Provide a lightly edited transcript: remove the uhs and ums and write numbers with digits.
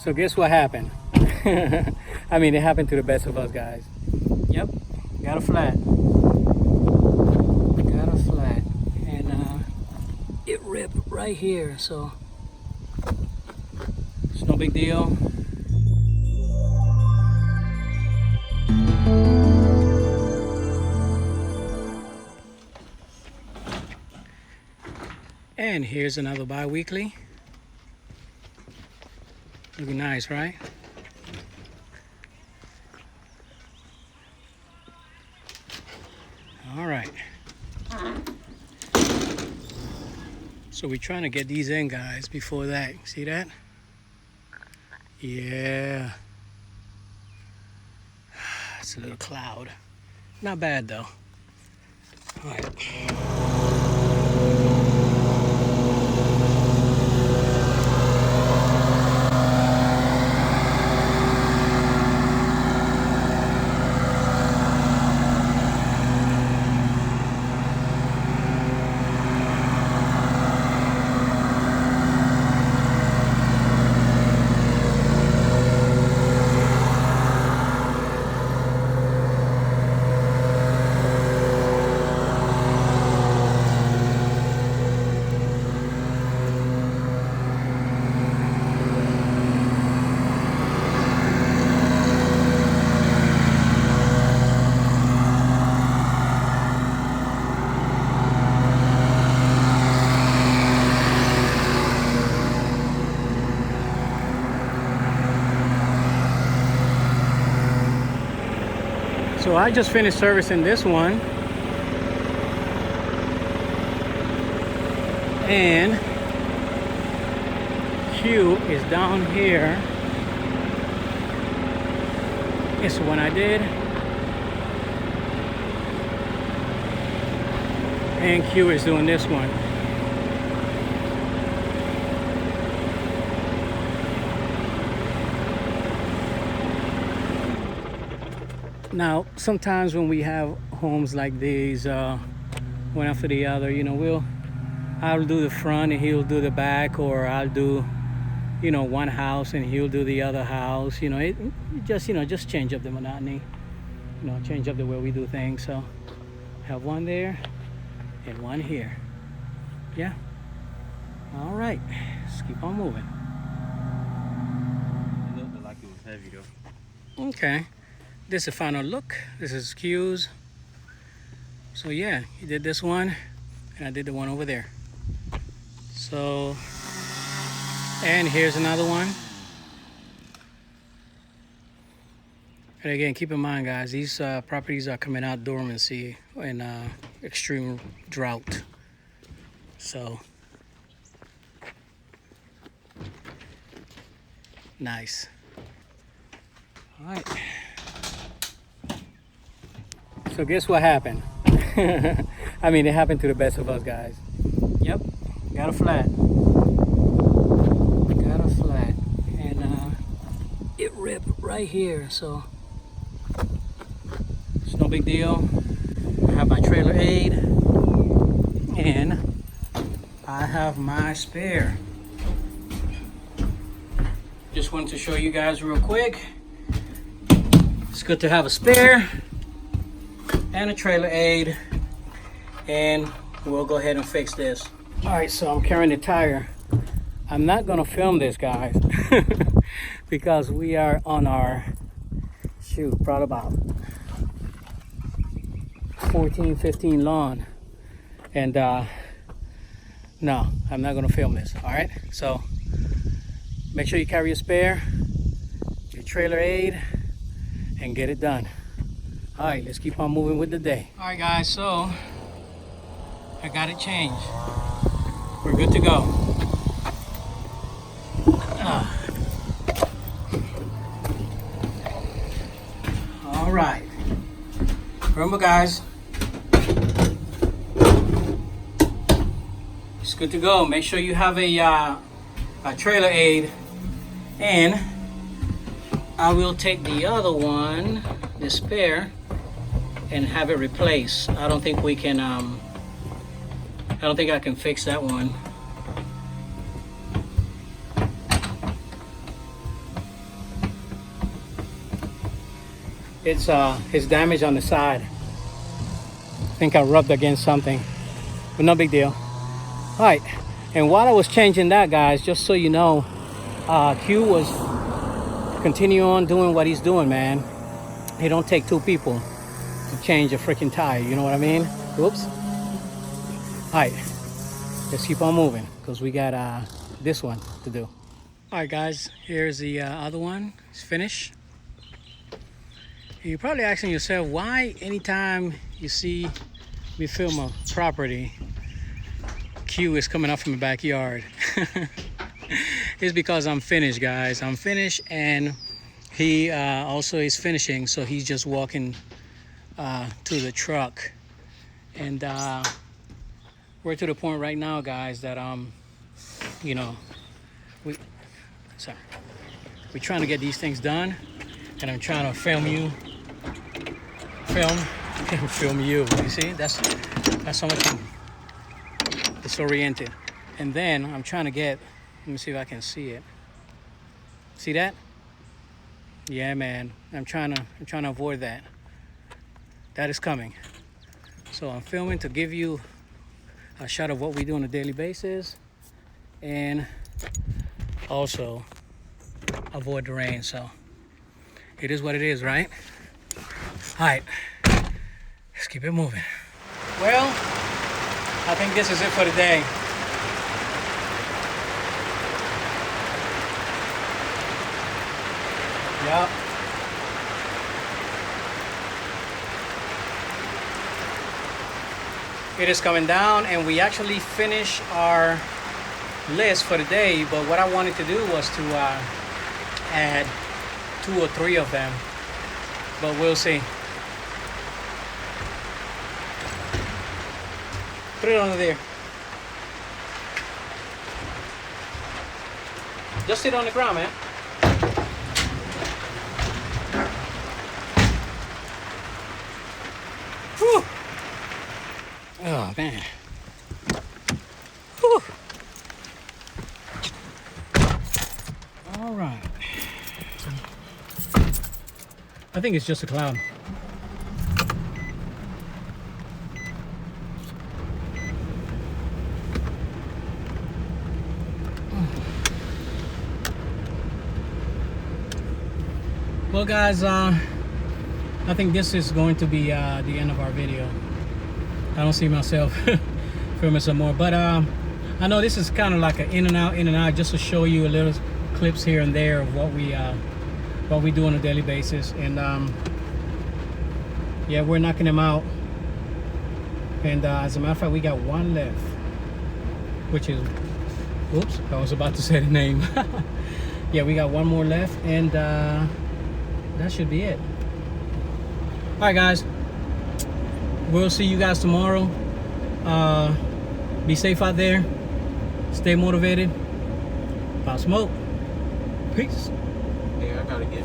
So guess what happened? I mean, it happened to the best of us guys. Yep, got a flat. Got a flat. And it ripped right here, so it's no big deal. And here's another bi-weekly. Looking nice, right? All right. So we're trying to get these in, guys, before that. See that? Yeah. It's a little cloud. Not bad, though. All right. So I just finished servicing this one, and Q is down here. It's the one I did, and Q is doing this one. Now, sometimes when we have homes like these, one after the other, you know, I'll do the front and he'll do the back, or I'll do, you know, one house and he'll do the other house. You know, it just, you know, just change up the monotony, you know, change up the way we do things. So have one there and one here. Yeah. All right, let's keep on moving. It looked like it was heavy though. Okay. This is the final look. This is Q's. So yeah, he did this one and I did the one over there. So, and here's another one. And again, keep in mind, guys, these properties are coming out dormancy in extreme drought. So, nice. All right. So guess what happened? I mean, it happened to the best of us guys. Yep, got a flat. Got a flat. And it ripped right here, so it's no big deal. I have my trailer aid, and I have my spare. Just wanted to show you guys real quick. It's good to have a spare and a trailer aid, and we'll go ahead and fix this. All right, so I'm carrying the tire. I'm not gonna film this, guys, because we are on our, shoot, probably about 14, 15 lawn, and no, I'm not gonna film this. All right, so make sure you carry your spare, your trailer aid, and get it done. All right, let's keep on moving with the day. All right, guys, so I got it changed. We're good to go. All right. Remember, guys, it's good to go. Make sure you have a trailer aid, and I will take the other one, the spare, and have it replaced. I don't think we can I don't think I can fix that one. it's damaged on the side. I think I rubbed against something, but no big deal. All right, and while I was changing that, guys, just so you know, Q was continue on doing what he's doing, man. It don't take two people to change a freaking tire, you know what I mean? Whoops. All right, let's keep on moving because we got this one to do. All right, guys, here's the other one. It's finished. You're probably asking yourself, why anytime you see me film a property, Q is coming up from the backyard? It's because I'm finished, guys. I'm finished, and he also is finishing, so he's just walking to the truck. And we're to the point right now, guys, that you know, we're trying to get these things done, and I'm trying to film you. Film you. You see, that's how much I'm disoriented. And then I'm trying to get. Let me see if I can see it. See that? Yeah, man. I'm trying to avoid that. That is coming. So I'm filming to give you a shot of what we do on a daily basis, and also avoid the rain. So it is what it is, right? All right, let's keep it moving. Well, I think this is it for today. Yep. It is coming down, and we actually finished our list for the day, but what I wanted to do was to add 2 or 3 of them, but we'll see. Put it under there. Just sit on the ground, man. Whew. Oh, man. Whew. All right. I think it's just a cloud. Well, guys, I think this is going to be the end of our video. I don't see myself filming some more, but I know this is kind of like an in and out, just to show you a little clips here and there of what we do on a daily basis. And yeah, we're knocking them out. And as a matter of fact, we got one left, which is, oops, I was about to say the name. Yeah, we got one more left, and that should be it. All right, guys, we'll see you guys tomorrow. Be safe out there, stay motivated. Pop smoke. Peace. Yeah, I gotta get